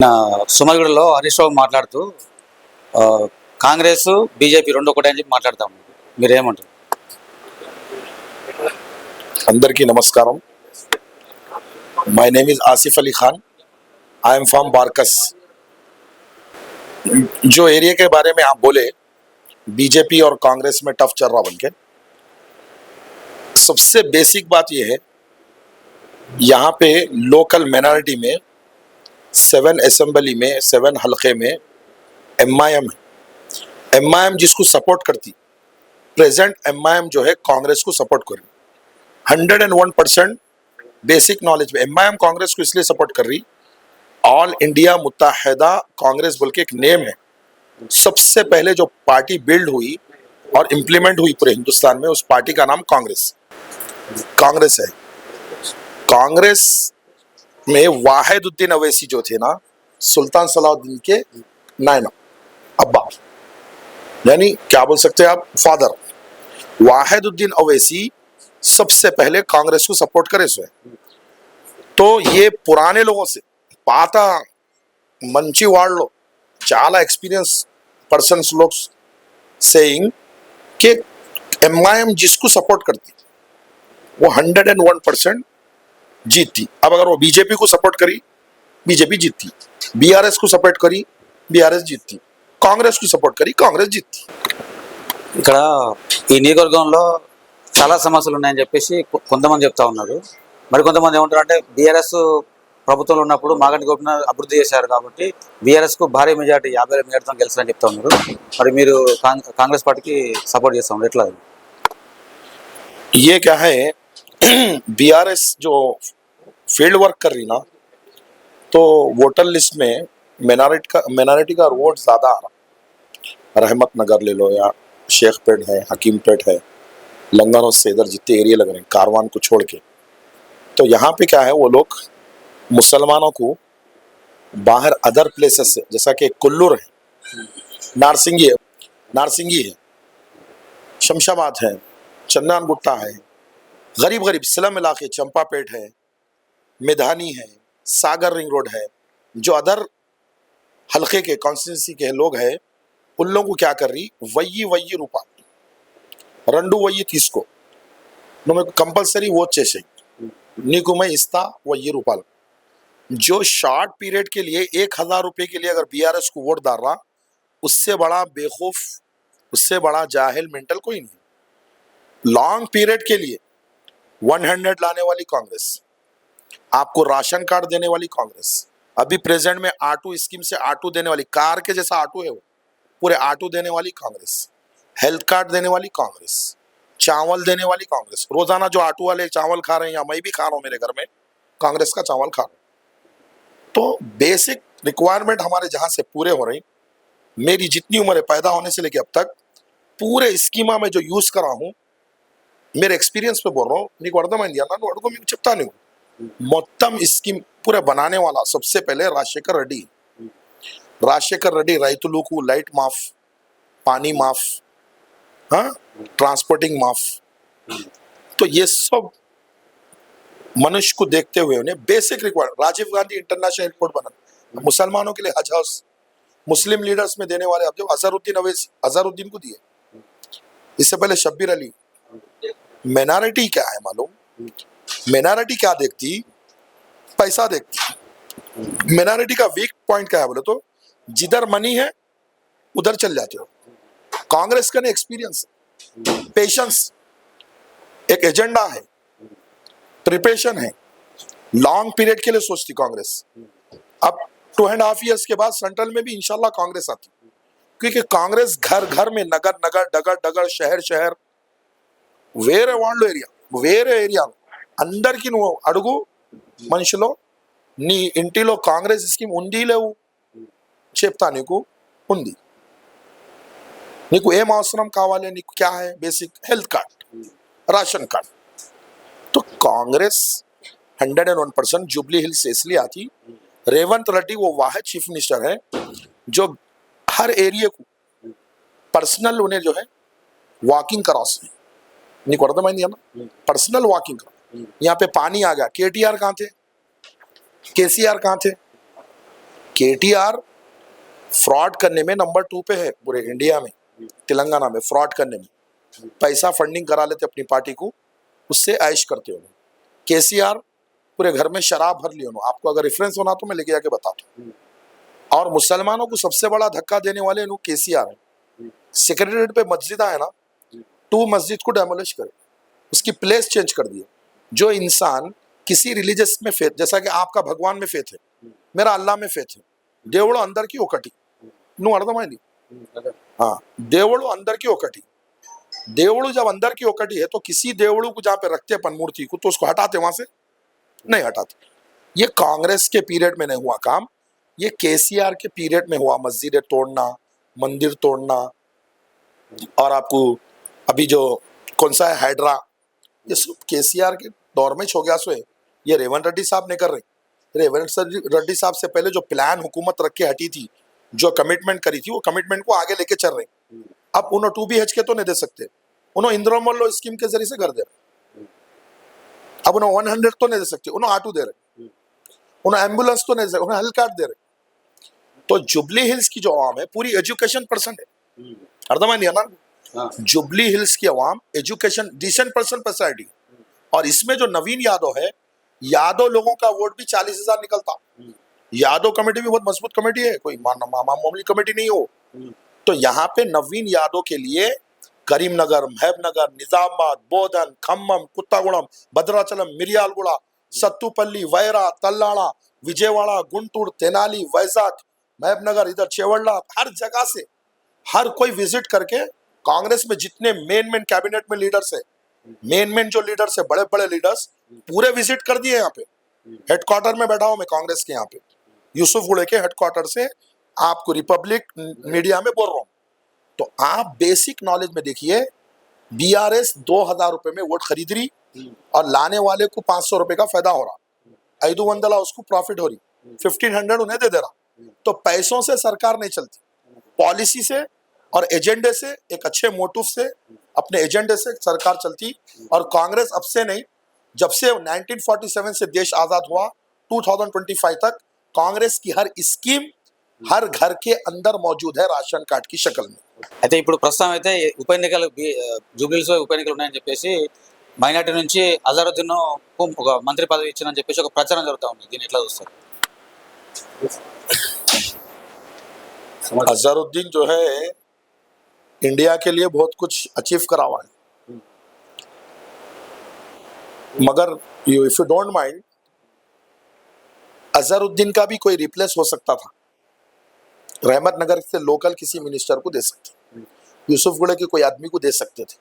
నా సుమగూడలో హరీష్ రావు మాట్లాడుతూ ఆ, కాంగ్రెస్ బీజేపీ రెండు ఒకటే అని చెప్పి మాట్లాడతాము. మీరేమంటారు? अंदर की नमस्कारम. My name is Asif Ali Khan. I am from Barkas. जो एरिया के बारे में आप बोले बीजेपी और कांग्रेस में टफ चल रहा बन के, सबसे बेसिक बात यह है, यहाँ पे लोकल माइनॉरिटी में 7 असेंबली में 7 हलके में एमआईएम है. एमआईएम जिसको सपोर्ट करती, प्रेजेंट एमआईएम जो है कांग्रेस को सपोर्ट कर रही. 101% बेसिक नॉलेज में एमआईएम कांग्रेस को इसलिए सपोर्ट कर रही, ऑल इंडिया मुत्तहिदा कांग्रेस बोल के एक नेम है. सबसे पहले जो पार्टी बिल्ड हुई और इम्प्लीमेंट हुई पूरे हिंदुस्तान में, उस पार्टी का नाम कांग्रेस है. कांग्रेस में वाहिदुद्दीन अवैसी जो थे ना, सुल्तान सलाउद्दीन के नाना, अब्बा, यानी क्या बोल सकते हैं आप, फादर. वाहिदुद्दीन अवैसी सबसे पहले कांग्रेस को सपोर्ट करे सो है. तो ये पुराने लोगों से पाता मंची वालों చాలా एक्सपीरियंस पर्सन्स लोग सेइंग कि एमआईएम जिसको सपोर्ट करती वो 101% जीतती. अब अगर वो बीजेपी को सपोर्ट करी, बीजेपी जीतती. बीआरएस को सपोर्ट करी, बीआरएस जीतती. कांग्रेस को सपोर्ट करी, कांग्रेस जीतती. ఇక్కడ ఈ నియోజకవర్గంలో చాలా సమస్యలు ఉన్నాయని చెప్పేసి కొంతమంది చెప్తా ఉన్నారు. మరి కొంతమంది ఏమంటారు అంటే బీఆర్ఎస్ ప్రభుత్వంలో ఉన్నప్పుడు మాగంటి గోపీనాథ్ అభివృద్ధి చేశారు కాబట్టి బీఆర్ఎస్కు భారీ మెజార్టీ 50 మెజార్టీతో గెలుస్తారని చెప్తా ఉన్నారు. మరి మీరు కాంగ్రెస్ పార్టీకి సపోర్ట్ చేస్తా ఉన్నారు, ఎట్లా? ये क्या है, बीआरएस जो फील्ड वर्क कर रही ना, तो वोटर लिस्ट में मिनॉरिटी का वोट ज्यादा आ रहा. रहमत नगर ले लो या शेख पेट है, हकीम पेट है, लंगरों से इधर जितने एरिया लग रहे हैं कारवान को छोड़ के, तो यहाँ पे क्या है, वो लोग मुसलमानों को बाहर अदर प्लेसेस से, जैसा कि कुल्लूर है, नारसिंगी है, शमशाबाद है, चंदन गुट्टा है, गरीब स्लम इलाके चंपापेट है, मैदानी है, सागर रिंग रोड है, जो अदर हल्के के कॉन्स्टिट्यूंसी के लोग हैं, उन लोगों को क्या कर रही, वही रूपा రెండు వెయ్యి తీసుకో, నువ్వు कंपलसरी वोट చేసే, నీకు मैं इस्ता ₹1000. जो शॉर्ट पीरियड के लिए 1000 रुपए के लिए अगर बीआरएस को वोट डाल रहा, उससे बड़ा बेवकूफ, उससे बड़ा जाहिल मेंटल कोई नहीं. लॉन्ग पीरियड के लिए 100 लाने वाली कांग्रेस, आपको राशन कार्ड देने वाली कांग्रेस, अभी प्रेजेंट में ऑटो स्कीम से ऑटो देने वाली, कार के जैसा ऑटो है वो, पूरे ऑटो देने वाली कांग्रेस, हेल्थ कार्ड देने वाली कांग्रेस, चावल देने वाली कांग्रेस. रोजाना जो ऑटो वाले चावल खा रहे हैं, या मैं भी खा रहा हूं, मेरे घर में कांग्रेस का चावल खा रहा हूं. तो बेसिक रिक्वायरमेंट हमारे जहां से पूरे हो रही, मेरी जितनी उम्र है पैदा होने से लेकर अब तक, पूरे स्कीमा में जो यूज करा हूं, मेरे एक्सपीरियंस पे बोल रहा हूँ, నీకు అర్థమైంది అన్న, నువ్వు అడుగు, మీకు చెప్తాను. మొత్తం స్కీమ్ पूरे बनाने वाला सबसे पहले రాజశేఖర్ రెడ్డి రైతులకు లైట్ మాఫ్, पानी माफ, हाँ, ट्रांसपोर्टिंग माफ. तो ये सब मनुष्य को देखते हुए उन्हें basic requirement, Rajiv Gandhi international airport बना, मुसलमानों के लिए हज हाउस, मुस्लिम लीडर्स में देने वाले, अब जो अजहरुद्दीन को दिए, इससे पहले शब्बीर अली. माइनॉरिटी क्या है मालूम? माइनॉरिटी क्या देखती? पैसा देखती. माइनॉरिटी का वीक पॉइंट क्या है बोले तो, जिधर मनी है उधर चल जाते हो. कांग्रेस का एक्सपीरियंस, पेशेंस, एक एजेंडा है, प्रिपरेशन है, लॉन्ग पीरियड के लिए सोचती कांग्रेस. अब 2.5 years के बाद सेंट्रल में भी इंशाल्लाह कांग्रेस आती, क्योंकि कांग्रेस घर घर में, नगर डगर शहर వేరే ఏరియా అందరికీ నువ్వు అడుగు, మనిషిలో నీ ఇంటిలో కాంగ్రెస్ స్కీమ్ ఉంది లేవు చెప్తా, నీకు ఉంది. నీకు ఏం అవసరం కావాలి, నీకు क्या है, basic health card, ration card. तो कांग्रेस 101% जुबली हिल्स से इसलिए आती, रेवंत रेड्डी वो वाहिद चीफ मिनिस्टर है जो हर एरिया को पर्सनल उन्हें जो है वॉकिंग क्रॉस है, నీకు అర్థమైంది అన్న, पर्सनल वॉकिंग. यहाँ पे पानी आ गया, केटीआर कहाँ थे, केसीआर कहाँ थे, केटीआर फ्रॉड करने में नंबर 2 पे है पूरे इंडिया में, तेलंगाना में फ्रॉड करने में। पैसा फंडिंग करा लेते अपनी पार्टी को, उससे ऐश करते हो। केसीआर पूरे घर में शराब भर लियो। आपको अगर रेफरेंस होना तो मैं लेके जाके बताता हूँ। और मुसलमानों को सबसे बड़ा धक्का देने वाले केसीआर है। सेक्रेटरीट पे मस्जिद है ना, 2 मस्जिद को डेमोलिश करे, उसकी प्लेस चेंज कर दिया। जो इंसान किसी रिलीजियस में फेथ, जैसा कि आपका भगवान में फेथ है, मेरा अल्लाह में फेथ है, దేవుడు అందరికీ ఒకటి, నువ్వు అర్థమైంది? हाँ, దేవుడు అందరికీ ఒకటి। దేవుడు जब अंदर की ఒకటి है तो किसी దేవుడు को जहाँ पे रखते अपन मूर्ति को, तो उसको हटाते वहां से नहीं हटाते। ये कांग्रेस के पीरियड में नहीं हुआ काम, ये केसीआर के पीरियड में हुआ। मस्जिदें तोड़ना, मंदिर तोड़ना, और आपको अभी जो कौन सा है हाइड्रा, ये सब केसीआर के दौर में हो गया। सो ये रेवंत रेड्डी साहब ने कर रहे। रेवंत रेड्डी साहब से पहले जो प्लान हुकूमत रख के हटी थी, जो कमिटमेंट करी थी, वो कमिटमेंट को आगे लेके चल रहे। अब उन्होंने 2 BHK तो नहीं दे सकते, उन्होंने इंदिरा मोल्लो स्कीम के जरिए से कर दे रहे। अब उन्हें 100 तो नहीं दे सकते, उन्हें ऑटो दे रहे, उन्हें एम्बुलेंस तो नहीं दे सकते, उन्हें हेल्थ कार्ड दे रहे। तो जुबली हिल्स की जो आवाम है पूरी एजुकेशन पर्सन है, अर्धमान है ना। जुबली हिल्स की आवाम एजुकेशन डिसेंट पर्सनालिटी। और इसमें जो नवीन यादव है, यादव लोगों का वोट भी 40,000 निकलता। यादव कमेटी भी बहुत मजबूत कमेटी है, कोई मामूली कमेटी नहीं हो। तो यहाँ पे नवीन यादव के लिए करीमनगर, महबूबनगर, निजामाबाद, बोधन, खम्मम, कुत्तागुड़म, भद्राचलम, मिरियालगुड़ा, सत्तुपल्ली, वैरा, तल्लाड़ा, विजयवाड़ा, गुंटूर, तेनाली, वैजाग, महबूबनगर, इधर चेवल्ला, हर जगह से हर कोई विजिट करके कांग्रेस में जितने मेन कैबिनेट में लीडर्स है, मेन जो लीडर्स है, बड़े बड़े लीडर्स पूरे विजिट कर दिए। यहाँ पे हेडक्वार्टर में बैठा हूं मैं कांग्रेस के, यहाँ पे यूसुफगुड़े के हेडक्वार्टर से आपको रिपब्लिक मीडिया में बोल रहा हूं। तो आप बेसिक नॉलेज में देखिए, बीआरएस 2,000 रुपए में वोट खरीद रही और लाने वाले को 500 रुपए का फायदा हो रहा। 500 उसको प्रॉफिट हो रही, 1500 उन्हें दे रहा। तो पैसों से सरकार नहीं चलती, पॉलिसी से और एजेंडे से, एक अच्छे मोटिव से, अपने एजेंडे से सरकार चलती। और कांग्रेस अब से नहीं, जब से 1947 से देश आजाद हुआ 2025 तक, कांग्रेस की हर स्कीम हर घर के अंदर मौजूद है, राशन कार्ड की शक्ल में। అయితే ఇప్పుడు ప్రస్తుతం అయితే ఉప ఎన్నికలు జూబ్లీహిల్స్ ఉప ఎన్నికలు ఉన్నాయని చెప్పేసి మైనార్టీ నుంచి అజరుద్దీన్ ఒక మంత్రి పదవి ఇచ్చిందని చెప్పేసి ఒక ప్రచారం జరుగుతూ ఉంది। దీన్ని ఎట్లా చూస్తారు? अजहरुद्दीन जो है इंडिया के लिए बहुत कुछ अचीव करा हुआ है, मगर if you don't mind, Azharuddin का भी कोई रिप्लेस हो सकता था। रहमत नगर से लोकल किसी मिनिस्टर को दे सकते, यूसुफगुड़े के कोई आदमी को दे सकते थे।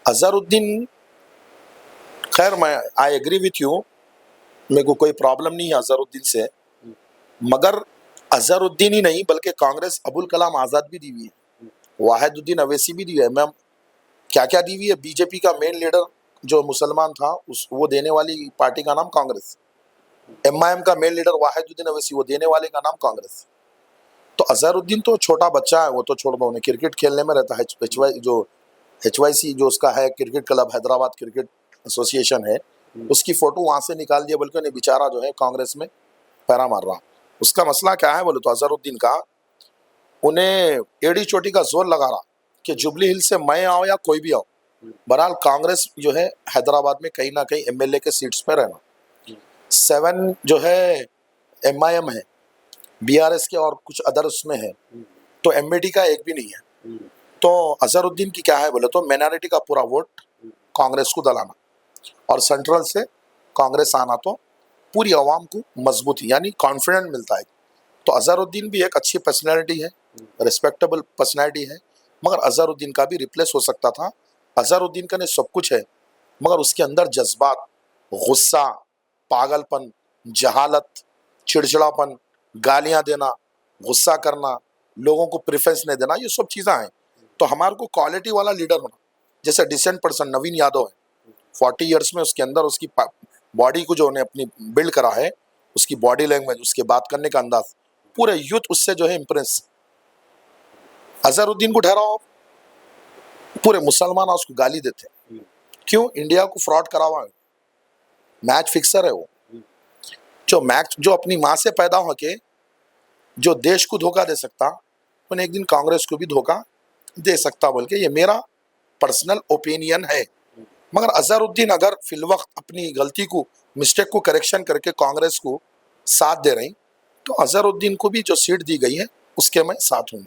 अजहरुद्दीन, खैर मैं आई एग्री विथ यू, मेरे को कोई प्रॉब्लम नहीं है अजहरुद्दीन से, मगर अजहरुद्दीन ही नहीं बल्कि कांग्रेस अबुल कलाम आजाद भी दी हुई है, वाहिदुद्दीन अवैसी भी दी है। मैम क्या क्या दी हुई है? बीजेपी का मेन लीडर जो मुसलमान था, उस वो देने वाली पार्टी का नाम कांग्रेस। एमआईएम का मेन लीडर वाहिदुद्दीन अवैसी, वो देने वाले का नाम कांग्रेस। तो अजहरुद्दीन तो छोटा बच्चा है, वो तो छोड़ दो, उन्हें क्रिकेट खेलने में रहता है। HYC जो उसका है cricket club, Hyderabad cricket association है, उसकी फोटो वहां से निकाल दिया, बल्कि उन्हें बेचारा जो है कांग्रेस में पैरा मार रहा। उसका मसला क्या है बोले तो अजहरुद्दीन का, उन्हें एड़ी चोटी का जोर लगा रहा कि जुबली हिल से मैं आओ या कोई भी आओ, बहरहाल कांग्रेस जो है हैदराबाद में कहीं ना कहीं MLA के सीट्स पे रहना। 7 जो है MIM है, BRS के और कुछ अदर उसमें है, तो MAD का एक भी नहीं है। तो अजहरुद्दीन की क्या है बोले तो माइनॉरिटी का पूरा वोट कांग्रेस को दलाना और सेंट्रल से कांग्रेस आना, तो पूरी आवाम को मजबूती यानी कॉन्फिडेंट मिलता है। तो अजहरुद्दीन भी एक अच्छी पर्सनैलिटी है, रिस्पेक्टेबल पर्सनैलिटी है, मगर अजहरुद्दीन का भी रिप्लेस हो सकता था। अजहरुद्दीन का ने सब कुछ है, मगर उसके अंदर जज्बात, गुस्सा, पागलपन, जहालत, चिड़चिड़ापन, गालियां देना, गुस्सा करना, लोगों को प्रेफरेंस नहीं देना, ये सब चीज़ें हैं। तो हमारे को क्वालिटी वाला लीडर होना, जैसे डिसेंट पर्सन नवीन यादव है, 40 ईयर्स में उसके अंदर उसकी बॉडी को जो उन्हें अपनी बिल्ड करा है, उसकी बॉडी लैंग्वेज, उसके बात करने का अंदाज, पूरे यूथ उससे जो है इम्प्रेस। अजहरुद्दीन को ठहराओ, पूरे मुसलमान उसको गाली देते, क्यों? इंडिया को फ्रॉड करा हुआ है, मैच फिक्सर है वो। जो मैच जो अपनी माँ से पैदा होके जो देश को धोखा दे सकता उन्हें एक दिन कांग्रेस को भी धोखा दे सकता, बोल के ये मेरा पर्सनल ओपिनियन है। मगर अजहरुद्दीन अगर फिलवक्त अपनी गलती को, मिस्टेक को करेक्शन करके कांग्रेस को साथ दे रही, तो अजहरुद्दीन को भी जो सीट दी गई है उसके मैं साथ हूँ।